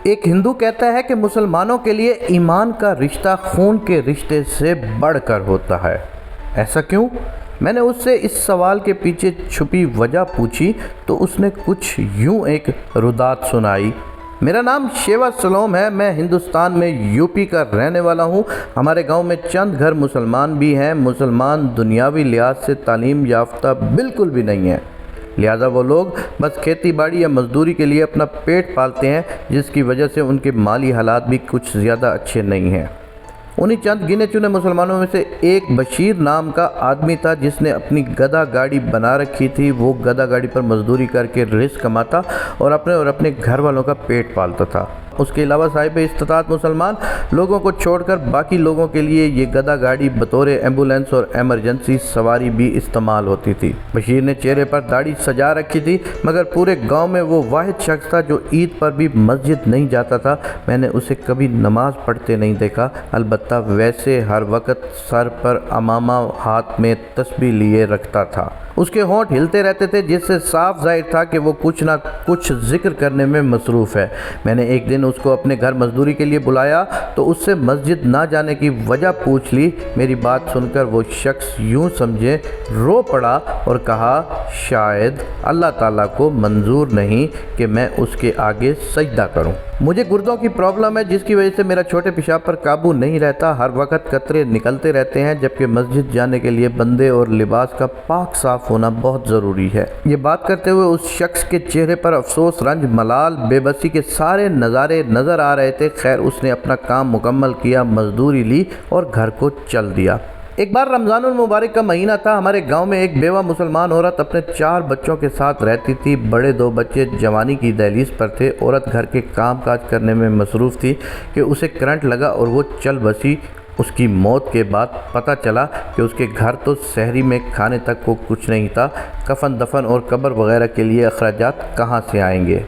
ایک ہندو کہتا ہے کہ مسلمانوں کے لیے ایمان کا رشتہ خون کے رشتے سے بڑھ کر ہوتا ہے۔ ایسا کیوں؟ میں نے اس سے اس سوال کے پیچھے چھپی وجہ پوچھی تو اس نے کچھ یوں ایک ردات سنائی۔ میرا نام شیوا سلوم ہے، میں ہندوستان میں یوپی کا رہنے والا ہوں۔ ہمارے گاؤں میں چند گھر مسلمان بھی ہیں۔ مسلمان دنیاوی لحاظ سے تعلیم یافتہ بالکل بھی نہیں ہیں، لہذا وہ لوگ بس کھیتی باڑی یا مزدوری کے لیے اپنا پیٹ پالتے ہیں، جس کی وجہ سے ان کے مالی حالات بھی کچھ زیادہ اچھے نہیں ہیں۔ انہی چند گنے چنے مسلمانوں میں سے ایک بشیر نام کا آدمی تھا جس نے اپنی گدھا گاڑی بنا رکھی تھی۔ وہ گدھا گاڑی پر مزدوری کر کے رزق کماتا اور اپنے گھر والوں کا پیٹ پالتا تھا۔ اس کے علاوہ صاحب استطاعت مسلمان لوگوں کو چھوڑ کر باقی لوگوں کے لیے یہ گدھا گاڑی بطور ایمبولینس اور ایمرجنسی سواری بھی استعمال ہوتی تھی۔ بشیر نے چہرے پر داڑھی سجا رکھی تھی، مگر پورے گاؤں میں وہ واحد شخص تھا جو عید پر بھی مسجد نہیں جاتا تھا۔ میں نے اسے کبھی نماز پڑھتے نہیں دیکھا، البتہ ویسے ہر وقت سر پر عمامہ، ہاتھ میں تسبیح لیے رکھتا تھا۔ اس کے ہونٹ ہلتے رہتے تھے، جس سے صاف ظاہر تھا کہ وہ کچھ نہ کچھ ذکر کرنے میں مصروف ہے۔ میں نے ایک دن اس کو اپنے گھر مزدوری کے لیے بلایا تو اس سے مسجد نہ جانے کی وجہ پوچھ لی۔ میری بات سن کر وہ شخص یوں سمجھے رو پڑا اور کہا، شاید اللہ تعالیٰ کو منظور نہیں کہ میں اس کے آگے سجدہ کروں۔ مجھے گردوں کی پرابلم ہے، جس کی وجہ سے میرا چھوٹے پیشاب پر قابو نہیں رہتا، ہر وقت قطرے نکلتے رہتے ہیں، جبکہ مسجد جانے کے لیے بندے اور لباس کا پاک صاف ہونا بہت ضروری ہے۔ یہ بات کرتے ہوئے اس شخص کے چہرے پر افسوس، رنج، ملال، بے بسی کے سارے نظارے نظر آ رہے تھے۔ خیر، اس نے اپنا کام مکمل کیا، مزدوری لی اور گھر کو چل دیا۔ ایک بار رمضان المبارک کا مہینہ تھا۔ ہمارے گاؤں میں ایک بیوہ مسلمان عورت اپنے 4 بچوں کے ساتھ رہتی تھی۔ بڑے 2 بچے جوانی کی دہلیز پر تھے۔ عورت گھر کے کام کاج کرنے میں مصروف تھی کہ اسے کرنٹ لگا اور وہ چل بسی۔ اس کی موت کے بعد پتہ چلا کہ اس کے گھر تو سحری میں کھانے تک کو کچھ نہیں تھا۔ کفن دفن اور قبر وغیرہ کے لیے اخراجات کہاں سے آئیں گے؟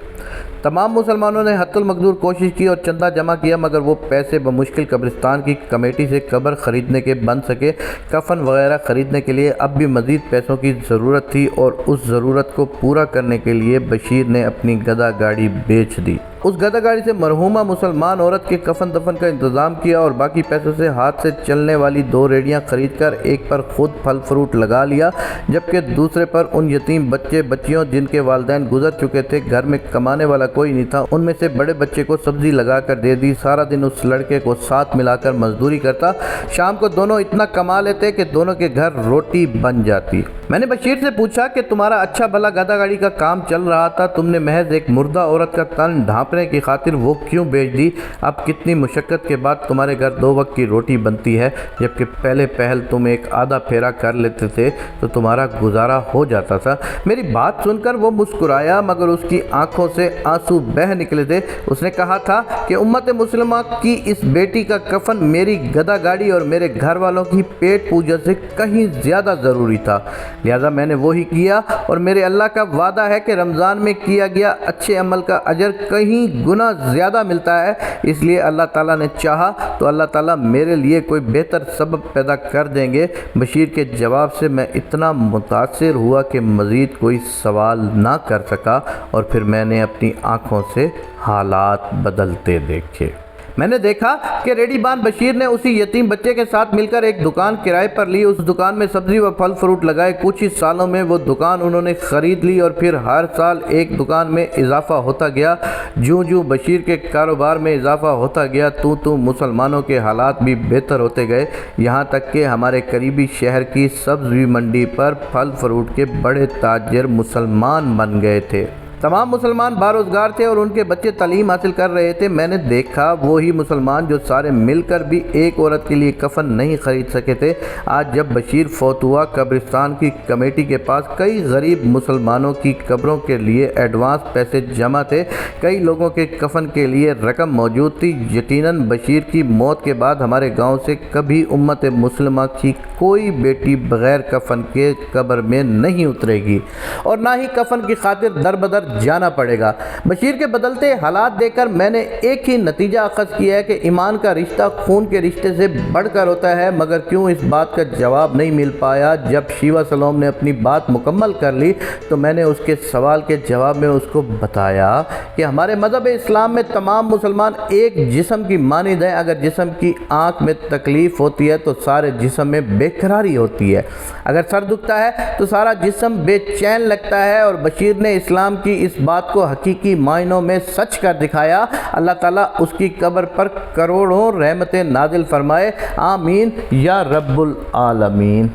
تمام مسلمانوں نے حد المقدور کوشش کی اور چندہ جمع کیا، مگر وہ پیسے بمشکل قبرستان کی کمیٹی سے قبر خریدنے کے بن سکے۔ کفن وغیرہ خریدنے کے لیے اب بھی مزید پیسوں کی ضرورت تھی اور اس ضرورت کو پورا کرنے کے لیے بشیر نے اپنی گدھا گاڑی بیچ دی۔ اس گدھا گاڑی سے مرحومہ مسلمان عورت کے کفن دفن کا انتظام کیا اور باقی پیسوں سے ہاتھ سے چلنے والی 2 ریڑیاں خرید کر ایک پر خود پھل فروٹ لگا لیا، جبکہ دوسرے پر ان یتیم بچے بچیوں جن کے والدین گزر چکے تھے۔ گھر میں کمانے والا کوئی نہیں تھا، ان میں سے بڑے بچے کو سبزی لگا کر دے دی۔ سارا دن اس لڑکے کو ساتھ ملا کر مزدوری کرتا۔ شام کو دونوں اتنا کما لیتے کہ دونوں کے گھر روٹی بن جاتی۔ میں نے بشیر سے پوچھا کہ تمہارا اچھا بھلا گدھا گاڑی کا کام چل رہا تھا، تم نے محض ایک مردہ عورت کا تن ڈھانپنے کی خاطر وہ کیوں بیچ دی؟ اب کتنی مشقت کے بعد تمہارے گھر 2 وقت کی روٹی بنتی ہے، جبکہ پہلے پہل تم ایک آدھا پھیرا کر لیتے تھے تو تمہارا گزارا ہو جاتا تھا۔ میری بات سن کر وہ مسکرایا، مگر اس کی آنکھوں سے آنسو بہہ نکلے تھے۔ اس نے کہا تھا کہ امت مسلمہ کی اس بیٹی کا کفن میری گدھا گاڑی اور میرے گھر والوں کی پیٹ پوجا سے کہیں زیادہ ضروری تھا، لہذا میں نے وہی کیا، اور میرے اللہ کا وعدہ ہے کہ رمضان میں کیا گیا اچھے عمل کا اجر کہیں گنا زیادہ ملتا ہے۔ اس لیے اللہ تعالیٰ نے چاہا تو اللہ تعالیٰ میرے لیے کوئی بہتر سبب پیدا کر دیں گے۔ بشیر کے جواب سے میں اتنا متاثر ہوا کہ مزید کوئی سوال نہ کر سکا، اور پھر میں نے اپنی آنکھوں سے حالات بدلتے دیکھے۔ میں نے دیکھا کہ ریڈی بان بشیر نے اسی یتیم بچے کے ساتھ مل کر ایک دکان کرائے پر لی۔ اس دکان میں سبزی و پھل فروٹ لگائے۔ کچھ ہی سالوں میں وہ دکان انہوں نے خرید لی اور پھر ہر سال ایک دکان میں اضافہ ہوتا گیا۔ جوں جوں بشیر کے کاروبار میں اضافہ ہوتا گیا تو مسلمانوں کے حالات بھی بہتر ہوتے گئے، یہاں تک کہ ہمارے قریبی شہر کی سبزی منڈی پر پھل فروٹ کے بڑے تاجر مسلمان بن گئے تھے۔ تمام مسلمان باروزگار تھے اور ان کے بچے تعلیم حاصل کر رہے تھے۔ میں نے دیکھا وہی مسلمان جو سارے مل کر بھی ایک عورت کے لیے کفن نہیں خرید سکے تھے، آج جب بشیر فوت ہوا، قبرستان کی کمیٹی کے پاس کئی غریب مسلمانوں کی قبروں کے لیے ایڈوانس پیسے جمع تھے، کئی لوگوں کے کفن کے لیے رقم موجود تھی۔ یقیناً بشیر کی موت کے بعد ہمارے گاؤں سے کبھی امت مسلمہ کی کوئی بیٹی بغیر کفن کے قبر میں نہیں اترے گی، اور نہ ہی کفن کی خاطر در بدر جانا پڑے گا۔ بشیر کے بدلتے حالات دیکھ کر میں نے ایک ہی نتیجہ اخذ کیا ہے کہ ایمان کا رشتہ خون کے رشتے سے بڑھ کر ہوتا ہے، مگر کیوں اس بات کا جواب نہیں مل پایا۔ جب شیوا سلوم نے اپنی بات مکمل کر لی تو میں نے اس کے سوال کے جواب میں اس کو بتایا کہ ہمارے مذہب اسلام میں تمام مسلمان ایک جسم کی مانند ہیں۔ اگر جسم کی آنکھ میں تکلیف ہوتی ہے تو سارے جسم میں بے قراری ہوتی ہے، اگر سر دکھتا ہے تو سارا جسم بے چین لگتا ہے، اور بشیر نے اسلام کی اس بات کو حقیقی معنوں میں سچ کر دکھایا۔ اللہ تعالیٰ اس کی قبر پر کروڑوں رحمتیں نازل فرمائے، آمین یا رب العالمین۔